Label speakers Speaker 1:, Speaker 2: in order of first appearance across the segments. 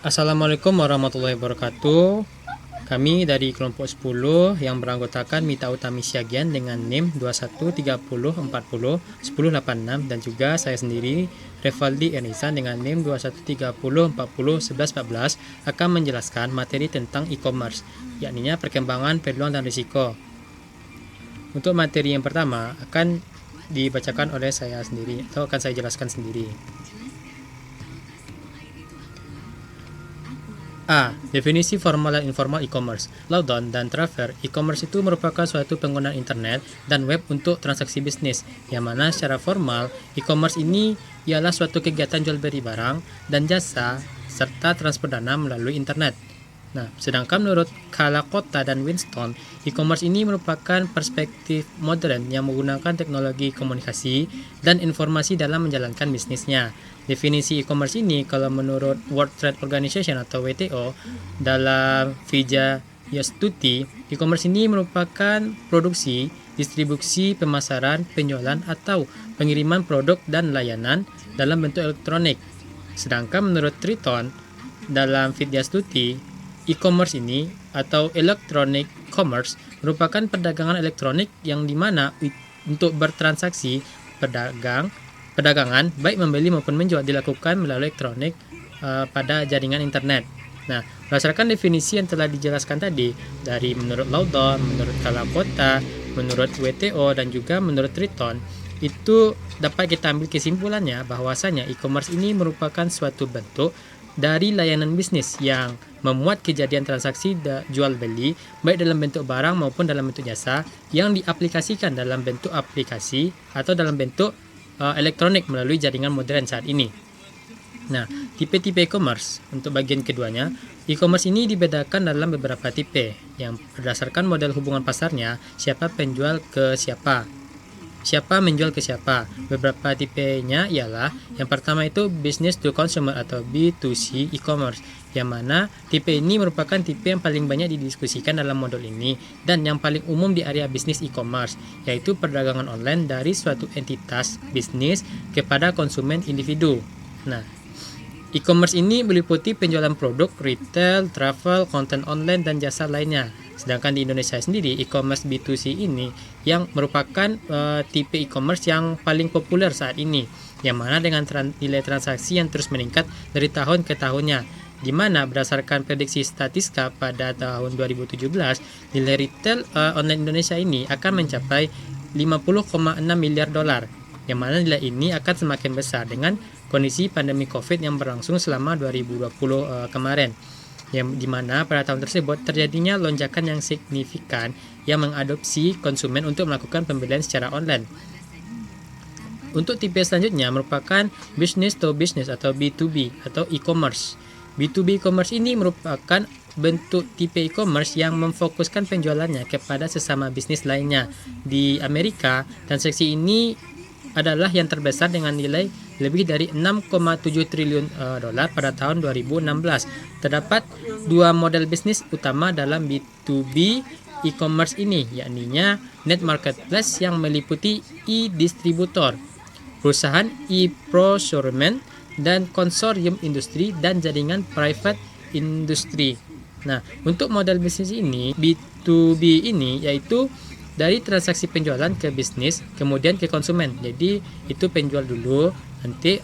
Speaker 1: Assalamualaikum warahmatullahi wabarakatuh. Kami dari kelompok 10 yang beranggotakan Mita Utami Siagian dengan NIM 2130401086 dan juga saya sendiri Revaldi Enisan dengan NIM 2130401114 akan menjelaskan materi tentang e-commerce, yakni perkembangan, peluang dan risiko. Untuk materi yang pertama akan dibacakan oleh saya sendiri atau akan saya jelaskan sendiri. A. Definisi formal dan informal e-commerce. Laudon dan Traver, e-commerce itu merupakan suatu penggunaan internet dan web untuk transaksi bisnis, yang mana secara formal, e-commerce ini ialah suatu kegiatan jual beli barang dan jasa serta transfer dana melalui internet. Nah, sedangkan menurut Kalakota dan Winston, e-commerce ini merupakan perspektif modern yang menggunakan teknologi komunikasi dan informasi dalam menjalankan bisnisnya. Definisi e-commerce ini kalau menurut World Trade Organization atau WTO dalam Vijaya Stuti, e-commerce ini merupakan produksi, distribusi, pemasaran, penjualan atau pengiriman produk dan layanan dalam bentuk elektronik. Sedangkan menurut Triton dalam Vidya Stuti, e-commerce ini atau electronic commerce merupakan perdagangan elektronik yang dimana untuk bertransaksi perdagangan baik membeli maupun menjual dilakukan melalui elektronik pada jaringan internet. Nah, berdasarkan definisi yang telah dijelaskan tadi dari menurut Laudon, menurut Kalakota, menurut WTO dan juga menurut Triton, itu dapat kita ambil kesimpulannya bahwasanya e-commerce ini merupakan suatu bentuk dari layanan bisnis yang memuat kejadian transaksi jual beli baik dalam bentuk barang maupun dalam bentuk jasa yang diaplikasikan dalam bentuk aplikasi atau dalam bentuk elektronik melalui jaringan modern saat ini. Nah, tipe-tipe e-commerce untuk bagian keduanya, e-commerce ini dibedakan dalam beberapa tipe yang berdasarkan model hubungan pasarnya, siapa penjual ke siapa menjual ke siapa. Beberapa tipenya ialah yang pertama itu business to consumer atau B2C e-commerce, yang mana tipe ini merupakan tipe yang paling banyak didiskusikan dalam modul ini dan yang paling umum di area bisnis e-commerce, yaitu perdagangan online dari suatu entitas bisnis kepada konsumen individu. Nah, e-commerce ini meliputi penjualan produk, retail, travel, konten online, dan jasa lainnya. Sedangkan di Indonesia sendiri, e-commerce B2C ini yang merupakan tipe e-commerce yang paling populer saat ini, yang mana dengan nilai transaksi yang terus meningkat dari tahun ke tahunnya, di mana berdasarkan prediksi Statista pada tahun 2017, nilai retail online Indonesia ini akan mencapai 50,6 miliar dolar, yang mana nilai ini akan semakin besar dengan kondisi pandemi COVID yang berlangsung selama 2020 kemarin, yang dimana pada tahun tersebut terjadinya lonjakan yang signifikan yang mengadopsi konsumen untuk melakukan pembelian secara online. Untuk tipe selanjutnya merupakan business to business atau B2B atau e-commerce. B2B e-commerce ini merupakan bentuk tipe e-commerce yang memfokuskan penjualannya kepada sesama bisnis lainnya. Di Amerika, transaksi ini adalah yang terbesar dengan nilai lebih dari 6,7 triliun dolar pada tahun 2016. Terdapat dua model bisnis utama dalam B2B e-commerce ini, yakninya net marketplace yang meliputi e-distributor, perusahaan e-procurement, dan konsorsium industri dan jaringan private industry. Nah, untuk model bisnis ini, B2B ini yaitu dari transaksi penjualan ke bisnis kemudian ke konsumen. Jadi itu penjual dulu, nanti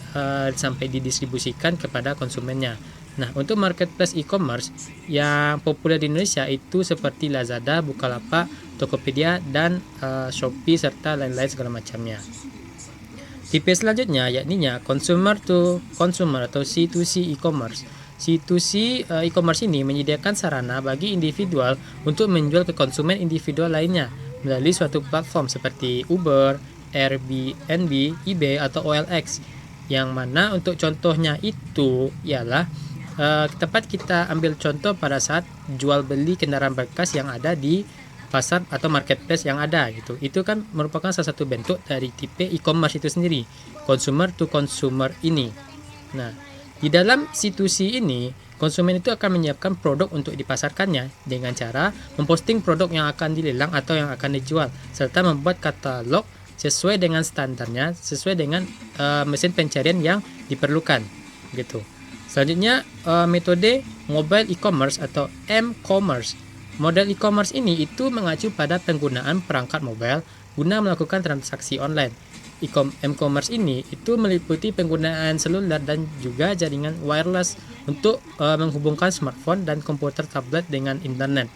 Speaker 1: sampai didistribusikan kepada konsumennya. Nah, untuk marketplace e-commerce yang populer di Indonesia itu seperti Lazada, Bukalapak, Tokopedia, dan Shopee serta lain-lain segala macamnya. Tipe selanjutnya yakninya consumer to consumer atau C2C e-commerce. C2C e-commerce ini menyediakan sarana bagi individual untuk menjual ke konsumen individual lainnya melalui suatu platform seperti Uber, Airbnb, eBay atau OLX, yang mana untuk contohnya itu ialah tepat kita ambil contoh pada saat jual beli kendaraan bekas yang ada di pasar atau marketplace yang ada gitu. Itu kan merupakan salah satu bentuk dari tipe e-commerce itu sendiri, consumer to consumer ini. Nah, di dalam C2C ini, konsumen itu akan menyiapkan produk untuk dipasarkannya dengan cara memposting produk yang akan dilelang atau yang akan dijual, serta membuat katalog sesuai dengan standarnya, sesuai dengan mesin pencarian yang diperlukan gitu. Selanjutnya, metode mobile e-commerce atau m-commerce. Model e-commerce ini itu mengacu pada penggunaan perangkat mobile guna melakukan transaksi online. M-commerce ini itu meliputi penggunaan seluler dan juga jaringan wireless untuk menghubungkan smartphone dan komputer tablet dengan internet.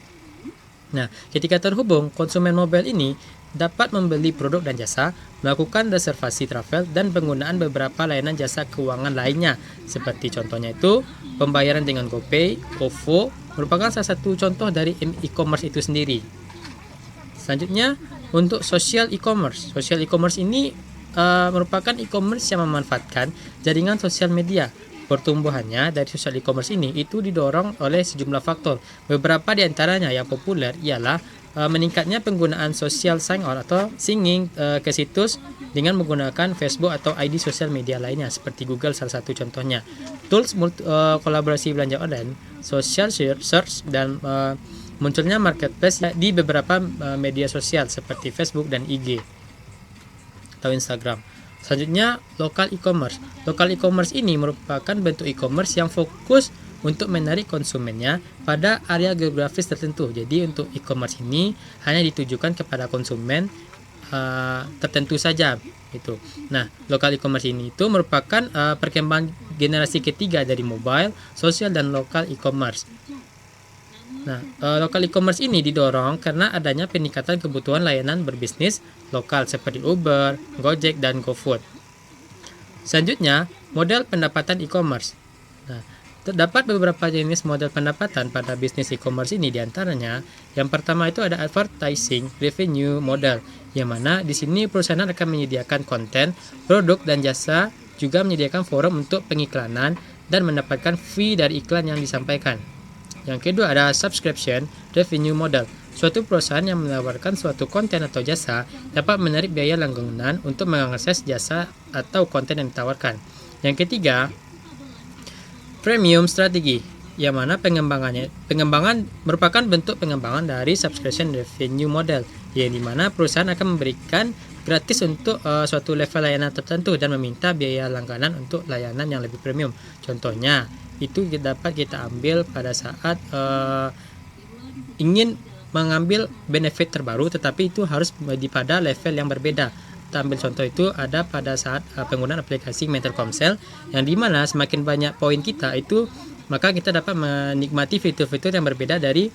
Speaker 1: Nah, ketika terhubung, konsumen mobile ini dapat membeli produk dan jasa, melakukan reservasi travel, dan penggunaan beberapa layanan jasa keuangan lainnya. Seperti contohnya itu, pembayaran dengan GoPay, OVO, merupakan salah satu contoh dari e-commerce itu sendiri. Selanjutnya, untuk social e-commerce. Social e-commerce ini merupakan e-commerce yang memanfaatkan jaringan sosial media. Pertumbuhannya dari social e-commerce ini itu didorong oleh sejumlah faktor. Beberapa di antaranya yang populer ialah meningkatnya penggunaan social sign-on atau singing ke situs dengan menggunakan Facebook atau ID sosial media lainnya seperti Google salah satu contohnya. Tools kolaborasi belanja online, social search, dan munculnya marketplace di beberapa media sosial seperti Facebook dan IG atau Instagram. Selanjutnya, local e-commerce. Local e-commerce ini merupakan bentuk e-commerce yang fokus untuk menarik konsumennya pada area geografis tertentu. Jadi untuk e-commerce ini hanya ditujukan kepada konsumen tertentu saja gitu. Nah, local e-commerce ini itu merupakan perkembangan generasi ketiga dari mobile, sosial, dan local e-commerce. Nah, local e-commerce ini didorong karena adanya peningkatan kebutuhan layanan berbisnis lokal seperti Uber, Gojek, dan GoFood. Selanjutnya, model pendapatan e-commerce. Nah, terdapat beberapa jenis model pendapatan pada bisnis e-commerce ini, diantaranya yang pertama itu ada advertising revenue model, yang mana di sini perusahaan akan menyediakan konten, produk, dan jasa, juga menyediakan forum untuk pengiklanan dan mendapatkan fee dari iklan yang disampaikan. Yang kedua ada subscription revenue model. Suatu perusahaan yang menawarkan suatu konten atau jasa dapat menarik biaya langganan untuk mengakses jasa atau konten yang ditawarkan. Yang ketiga, premium strategi, yang mana pengembangan merupakan bentuk pengembangan dari subscription revenue model, yang dimana perusahaan akan memberikan gratis untuk suatu level layanan tertentu dan meminta biaya langganan untuk layanan yang lebih premium. Contohnya itu dapat kita ambil pada saat ingin mengambil benefit terbaru, tetapi itu harus pada level yang berbeda. Kita ambil contoh itu ada pada saat penggunaan aplikasi Telkomsel, yang dimana semakin banyak poin kita itu, maka kita dapat menikmati fitur-fitur yang berbeda dari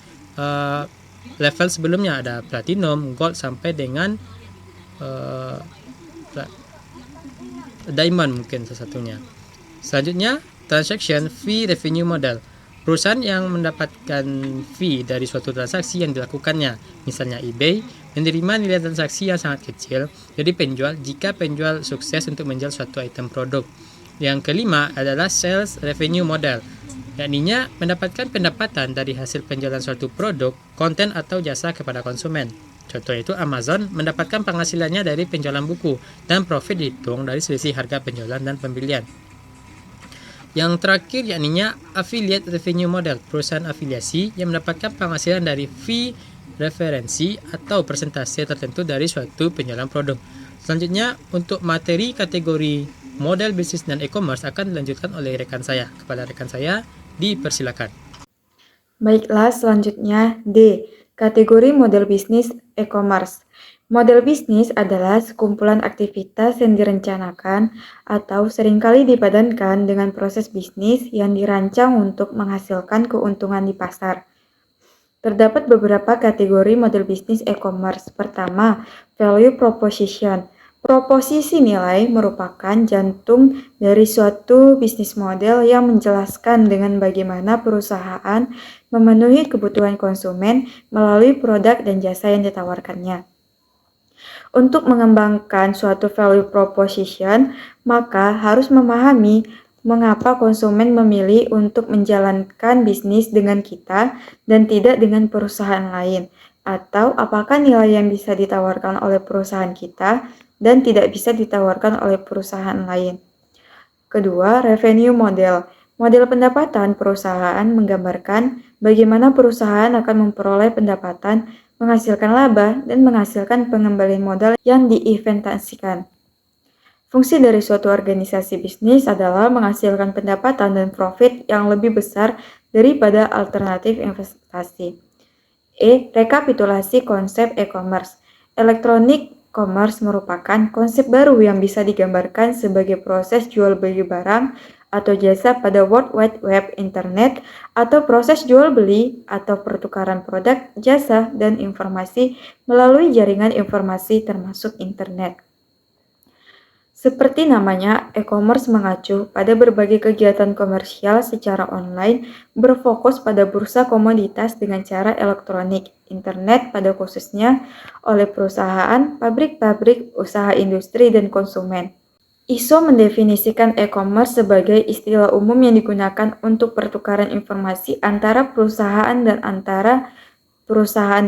Speaker 1: level sebelumnya. Ada platinum, gold, sampai dengan diamond mungkin salah satunya. Selanjutnya, transaction fee revenue model. Perusahaan yang mendapatkan fee dari suatu transaksi yang dilakukannya, misalnya eBay, menerima nilai transaksi yang sangat kecil dari penjual jika penjual sukses untuk menjual suatu item produk. Yang kelima adalah sales revenue model, yakninya mendapatkan pendapatan dari hasil penjualan suatu produk, konten, atau jasa kepada konsumen. Contoh itu Amazon mendapatkan penghasilannya dari penjualan buku, dan profit dihitung dari selisih harga penjualan dan pembelian. Yang terakhir yakninya affiliate revenue model, perusahaan afiliasi yang mendapatkan penghasilan dari fee referensi atau persentase tertentu dari suatu penjualan produk. Selanjutnya, untuk materi kategori model bisnis dan e-commerce akan dilanjutkan oleh rekan saya. Kepada rekan saya, dipersilakan.
Speaker 2: Baiklah, selanjutnya D. Kategori model bisnis e-commerce. Model bisnis adalah sekumpulan aktivitas yang direncanakan atau seringkali dipadankan dengan proses bisnis yang dirancang untuk menghasilkan keuntungan di pasar. Terdapat beberapa kategori model bisnis e-commerce. Pertama, value proposition. Proposisi nilai merupakan jantung dari suatu bisnis model yang menjelaskan dengan bagaimana perusahaan memenuhi kebutuhan konsumen melalui produk dan jasa yang ditawarkannya. Untuk mengembangkan suatu value proposition, maka harus memahami mengapa konsumen memilih untuk menjalankan bisnis dengan kita dan tidak dengan perusahaan lain, atau apakah nilai yang bisa ditawarkan oleh perusahaan kita dan tidak bisa ditawarkan oleh perusahaan lain. Kedua, revenue model. Model pendapatan perusahaan menggambarkan bagaimana perusahaan akan memperoleh pendapatan, menghasilkan laba, dan menghasilkan pengembalian modal yang diinvestasikan. Fungsi dari suatu organisasi bisnis adalah menghasilkan pendapatan dan profit yang lebih besar daripada alternatif investasi. Rekapitulasi konsep e-commerce. Electronic commerce merupakan konsep baru yang bisa digambarkan sebagai proses jual beli barang atau jasa pada World Wide Web Internet atau proses jual beli atau pertukaran produk, jasa, dan informasi melalui jaringan informasi termasuk internet. Seperti namanya, e-commerce mengacu pada berbagai kegiatan komersial secara online berfokus pada bursa komoditas dengan cara elektronik, internet pada khususnya oleh perusahaan, pabrik-pabrik, usaha industri, dan konsumen. ISO mendefinisikan e-commerce sebagai istilah umum yang digunakan untuk pertukaran informasi antara perusahaan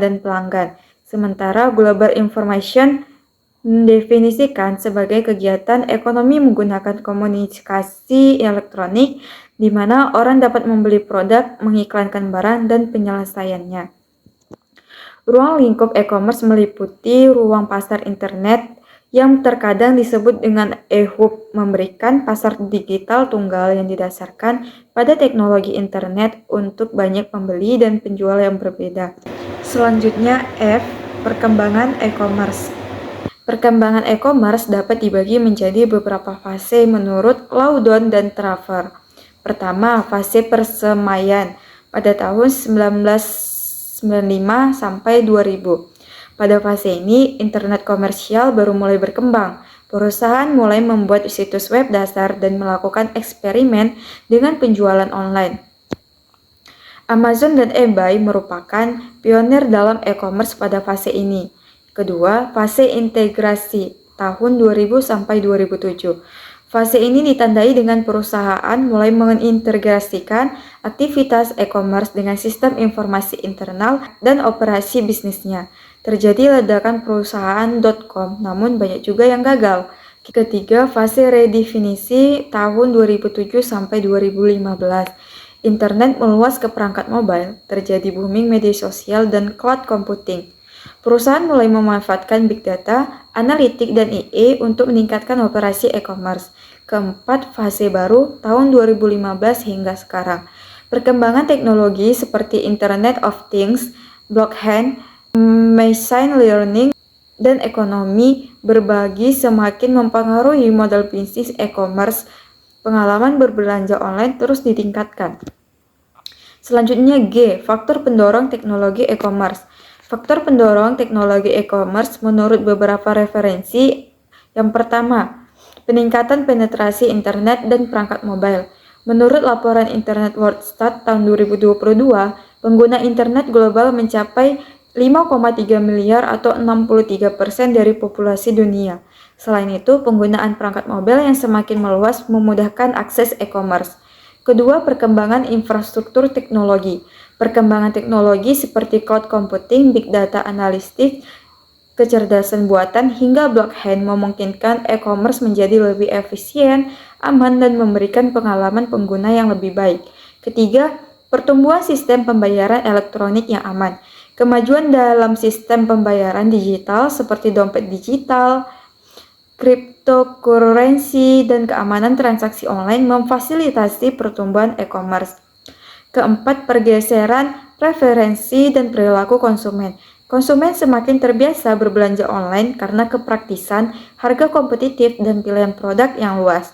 Speaker 2: dan pelanggan. Sementara Global Information mendefinisikan sebagai kegiatan ekonomi menggunakan komunikasi elektronik di mana orang dapat membeli produk, mengiklankan barang, dan penyelesaiannya. Ruang lingkup e-commerce meliputi ruang pasar internet yang terkadang disebut dengan e-hub, memberikan pasar digital tunggal yang didasarkan pada teknologi internet untuk banyak pembeli dan penjual yang berbeda. Selanjutnya F. Perkembangan e-commerce. Perkembangan e-commerce dapat dibagi menjadi beberapa fase menurut Loudon dan Traver. Pertama, fase persemaian pada tahun 1995 sampai 2000. Pada fase ini, internet komersial baru mulai berkembang. Perusahaan mulai membuat situs web dasar dan melakukan eksperimen dengan penjualan online. Amazon dan eBay merupakan pionir dalam e-commerce pada fase ini. Kedua, fase integrasi tahun 2000 sampai 2007. Fase ini ditandai dengan perusahaan mulai mengintegrasikan aktivitas e-commerce dengan sistem informasi internal dan operasi bisnisnya. Terjadi ledakan perusahaan.com, namun banyak juga yang gagal. Ketiga, fase redefinisi tahun 2007 sampai 2015. Internet meluas ke perangkat mobile, terjadi booming media sosial dan cloud computing. Perusahaan mulai memanfaatkan big data, analitik, dan AI untuk meningkatkan operasi e-commerce. Keempat, fase baru tahun 2015 hingga sekarang. Perkembangan teknologi seperti Internet of Things, blockchain, machine learning, dan ekonomi berbagi semakin mempengaruhi model bisnis e-commerce. Pengalaman berbelanja online terus ditingkatkan. Selanjutnya G, faktor pendorong teknologi e-commerce. Faktor pendorong teknologi e-commerce menurut beberapa referensi. Yang pertama, peningkatan penetrasi internet dan perangkat mobile. Menurut laporan Internet World Stats tahun 2022, pengguna internet global mencapai 5,3 miliar atau 63% dari populasi dunia. Selain itu, penggunaan perangkat mobile yang semakin meluas memudahkan akses e-commerce. Kedua, perkembangan infrastruktur teknologi. Perkembangan teknologi seperti cloud computing, big data analitik, kecerdasan buatan, hingga blockchain memungkinkan e-commerce menjadi lebih efisien, aman, dan memberikan pengalaman pengguna yang lebih baik. Ketiga, pertumbuhan sistem pembayaran elektronik yang aman. Kemajuan dalam sistem pembayaran digital seperti dompet digital, cryptocurrency, dan keamanan transaksi online memfasilitasi pertumbuhan e-commerce. Keempat, pergeseran preferensi dan perilaku konsumen. Konsumen semakin terbiasa berbelanja online karena kepraktisan, harga kompetitif, dan pilihan produk yang luas.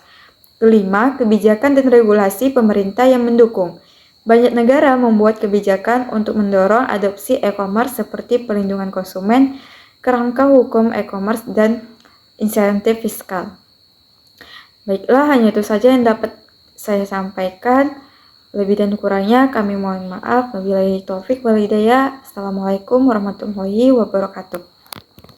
Speaker 2: Kelima, kebijakan dan regulasi pemerintah yang mendukung. Banyak negara membuat kebijakan untuk mendorong adopsi e-commerce seperti perlindungan konsumen, kerangka hukum e-commerce, dan insentif fiskal. Baiklah, hanya itu saja yang dapat saya sampaikan. Lebih dan kurangnya kami mohon maaf. Wabillahi taufik wal hidayah. Assalamualaikum warahmatullahi wabarakatuh.